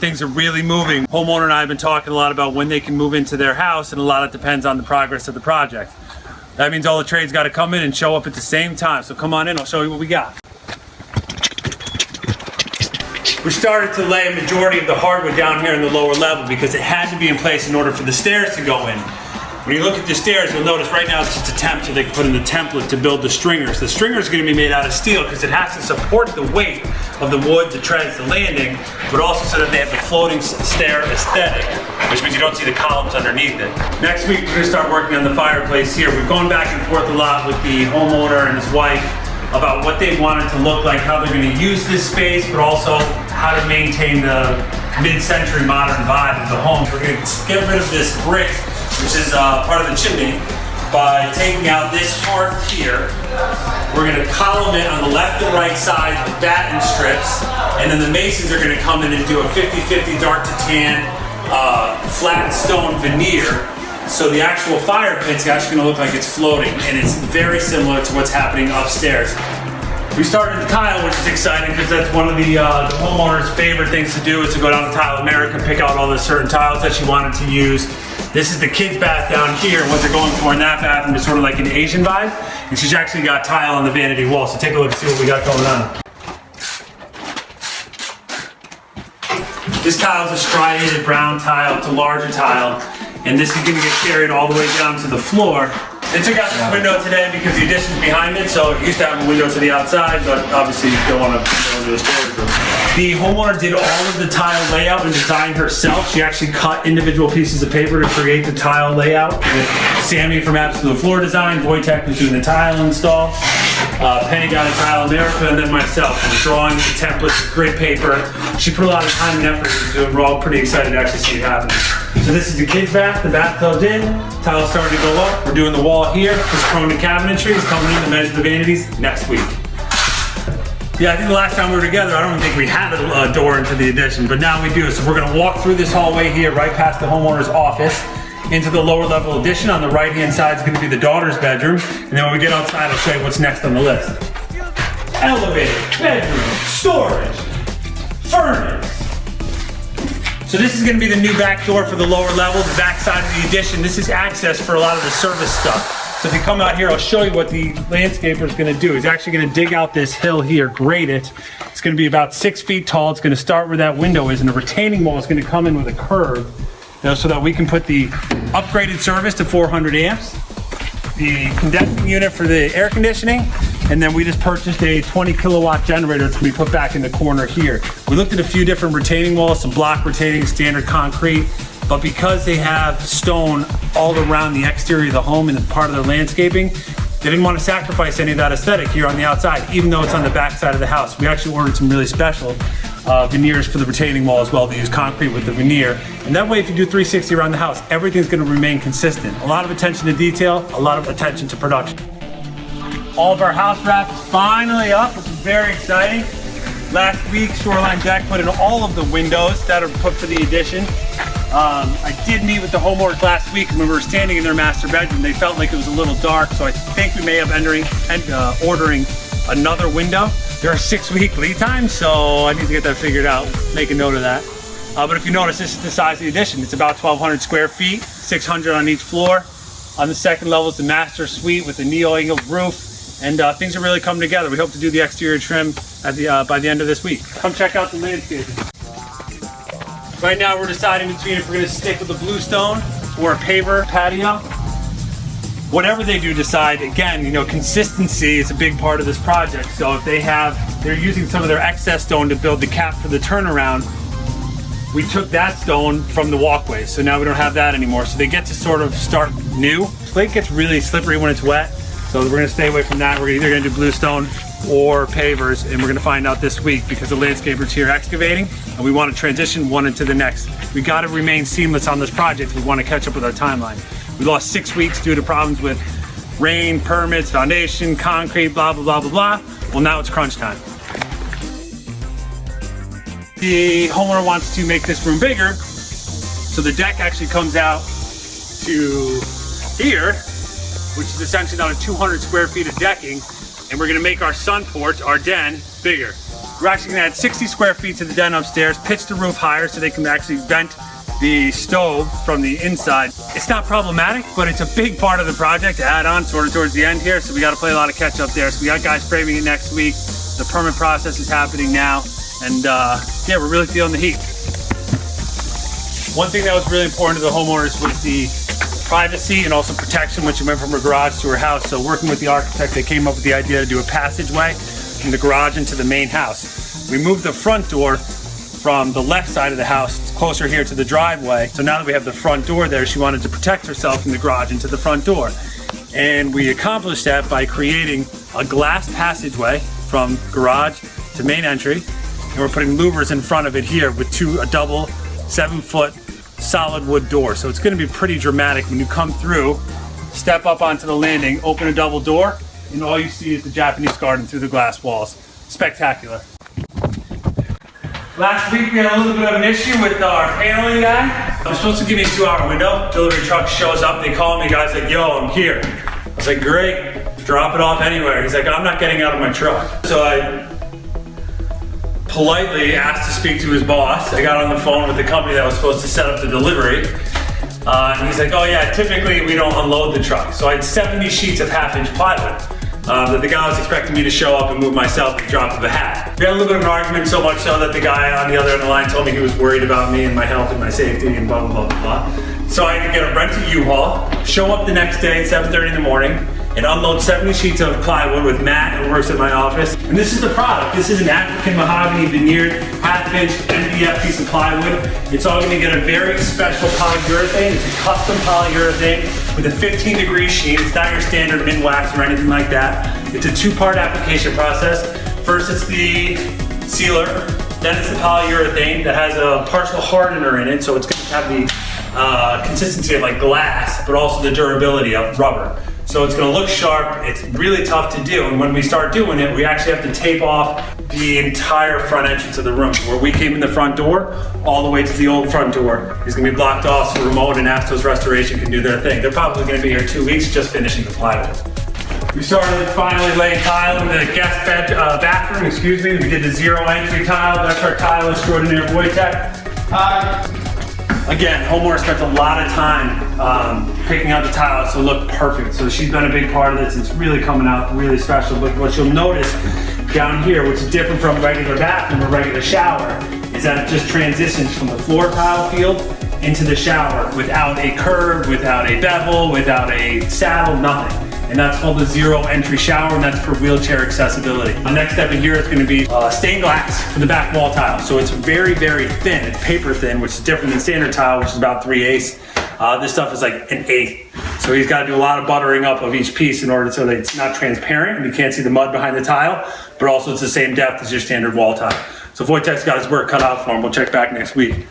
things are really moving. Homeowner and I have been talking a lot about when they can move into their house, and a lot of it depends on the progress of the project. That means all the trades got to come in and show up at the same time. So come on in, I'll show you what we got. We started to lay a majority of the hardwood down here in the lower level because it had to be in place in order for the stairs to go in. When you look at the stairs, you'll notice right now it's just a template so they can put in the template to build the stringers. The stringers are going to be made out of steel because it has to support the weight of the wood, the treads, the landing, but also so that they have the floating stair aesthetic, which means you don't see the columns underneath it. Next week, we're going to start working on the fireplace here. We've gone back and forth a lot with the homeowner and his wife about what they wanted to look like, how they're going to use this space, but also how to maintain the mid-century modern vibe of the home. We're going to get rid of this brick, which is part of the chimney, by taking out this part here. We're going to column it on the left and right side with batten strips, and then the masons are going to come in and do a 50-50 dark to tan flat stone veneer. So the actual fire pit's actually going to look like it's floating, and it's very similar to what's happening upstairs. We started the tile, which is exciting because that's one of the homeowner's favorite things to do, is to go down to Tile America and pick out all the certain tiles that she wanted to use. This is the kids' bath down here. What they're going for in that bathroom is sort of like an Asian vibe, and she's actually got tile on the vanity wall. So take a look and see what we got going on. This tile is a striated brown tile. It's a larger tile. And this is going to get carried all the way down to the floor. They took out this window today because the addition's behind it, so it used to have a window to the outside, but obviously you don't want to go into the storage room. The homeowner did all of the tile layout and design herself. She actually cut individual pieces of paper to create the tile layout with Sammy from Absolute Floor Design. Wojtek was doing the tile install. Penny got a Tile America, and then myself. I was drawing the templates, grid paper. She put a lot of time and effort into it. We're all pretty excited to actually see it happen. So this is the kids' bath. The bathtub's in. Tile's starting to go up. We're doing the wall here. This Cronin cabinetry is coming in to measure the vanities next week. Yeah, I think the last time we were together, I don't think we had a door into the addition, but now we do. So we're gonna walk through this hallway here, right past the homeowner's office, into the lower level addition. On the right-hand side is gonna be the daughter's bedroom. And then when we get outside, I'll show you what's next on the list. Elevator, bedroom, storage, furnace. So this is gonna be the new back door for the lower level, the back side of the addition. This is access for a lot of the service stuff. So if you come out here, I'll show you what the landscaper is gonna do. He's actually gonna dig out this hill here, grade it. It's gonna be about 6 feet tall. It's gonna start where that window is, and the retaining wall is gonna come in with a curve, so that we can put the upgraded service to 400 amps, the condensing unit for the air conditioning, and then we just purchased a 20 kilowatt generator to be put back in the corner here. We looked at a few different retaining walls, some block retaining, standard concrete, but because they have stone all around the exterior of the home and part of their landscaping, they didn't want to sacrifice any of that aesthetic here on the outside, even though it's on the back side of the house. We actually ordered some really special veneers for the retaining wall as well. They use concrete with the veneer. And that way, if you do 360 around the house, everything's gonna remain consistent. A lot of attention to detail, a lot of attention to production. All of our house wrap is finally up, which is very exciting. Last week, Shoreline Deck put in all of the windows that are put for the addition. I did meet with the homeowners last week, and when we were standing in their master bedroom, they felt like it was a little dark, so I think we may have ordering another window. There are 6-week lead times, so I need to get that figured out, make a note of that. But if you notice, this is the size of the addition. It's about 1,200 square feet, 600 on each floor. On the second level is the master suite with a neo-angled roof, and things are really coming together. We hope to do the exterior trim at by the end of this week. Come check out the landscaping. Right now we're deciding between if we're gonna stick with the bluestone or a paver patio. Whatever they do decide, again, consistency is a big part of this project. So if they're using some of their excess stone to build the cap for the turnaround, we took that stone from the walkway. So now we don't have that anymore. So they get to sort of start new. Slate gets really slippery when it's wet. So we're gonna stay away from that. We're either gonna do bluestone or pavers, and we're gonna find out this week because the landscaper's here excavating, and we wanna transition one into the next. We gotta remain seamless on this project. We wanna catch up with our timeline. We lost 6 weeks due to problems with rain, permits, foundation, concrete, blah, blah, blah, blah, blah. Well, now it's crunch time. The homeowner wants to make this room bigger, so the deck actually comes out to here, which is essentially now 200 square feet of decking, and we're gonna make our sun porch, our den, bigger. We're actually gonna add 60 square feet to the den upstairs, pitch the roof higher so they can actually vent the stove from the inside. It's not problematic, but it's a big part of the project to add on sort of towards the end here, so we gotta play a lot of catch up there. So we got guys framing it next week. The permit process is happening now, and yeah, we're really feeling the heat. One thing that was really important to the homeowners was the privacy and also protection, which went from her garage to her house. So working with the architect, they came up with the idea to do a passageway from the garage into the main house. We moved the front door from the left side of the house. It's closer here to the driveway. So now that we have the front door there, she wanted to protect herself from the garage into the front door. And we accomplished that by creating a glass passageway from garage to main entry. And we're putting louvers in front of it here with a double 7-foot solid wood door. So it's gonna be pretty dramatic when you come through, step up onto the landing, open a double door, and all you see is the Japanese garden through the glass walls. Spectacular. Last week we had a little bit of an issue with our paneling guy. I'm supposed to give me a 2-hour window. Delivery truck shows up, they call me, guy's like, yo, I'm here. I was like, great, drop it off anywhere. He's like, I'm not getting out of my truck. So I politely asked to speak to his boss. I got on the phone with the company that was supposed to set up the delivery. And he's like, oh yeah, typically we don't unload the truck. So I had 70 sheets of 1/2-inch plywood that the guy was expecting me to show up and move myself at the drop of a hat. We had a little bit of an argument, so much so that the guy on the other end of the line told me he was worried about me and my health and my safety and blah, blah, blah, blah. So I had to get a rented U-Haul, show up the next day at 7:30 in the morning, and unload 70 sheets of plywood with Matt, who works at my office. And this is the product. This is an African mahogany veneered 1/2-inch MDF piece of plywood. It's all gonna get a very special polyurethane. It's a custom polyurethane with a 15-degree sheen. It's not your standard min-wax or anything like that. It's a 2-part application process. First, it's the sealer. Then it's the polyurethane that has a partial hardener in it, so it's gonna have the consistency of like glass, but also the durability of rubber. So it's gonna look sharp, it's really tough to do, and when we start doing it, we actually have to tape off the entire front entrance of the room. Where we came in the front door, all the way to the old front door is gonna be blocked off so remote and Astos Restoration can do their thing. They're probably gonna be here 2 weeks just finishing the plywood. We started finally laying tile in the guest bathroom, excuse me. We did the 0 entry tile, that's our tile extraordinaire Wojtek. Again, homeowner spent a lot of time picking out the tiles to look perfect. So she's been a big part of this. It's really coming out really special. But what you'll notice down here, which is different from a regular bathroom or regular shower, is that it just transitions from the floor tile field into the shower without a curve, without a bevel, without a saddle, nothing. And that's called the 0 entry shower, and that's for wheelchair accessibility. The next step in here is gonna be stained glass for the back wall tile. So it's very, very thin, it's paper thin, which is different than standard tile, which is about 3/8. This stuff is like 1/8. So he's gotta do a lot of buttering up of each piece in order so that it's not transparent and you can't see the mud behind the tile, but also it's the same depth as your standard wall tile. So Wojtek's got his work cut out for him. We'll check back next week.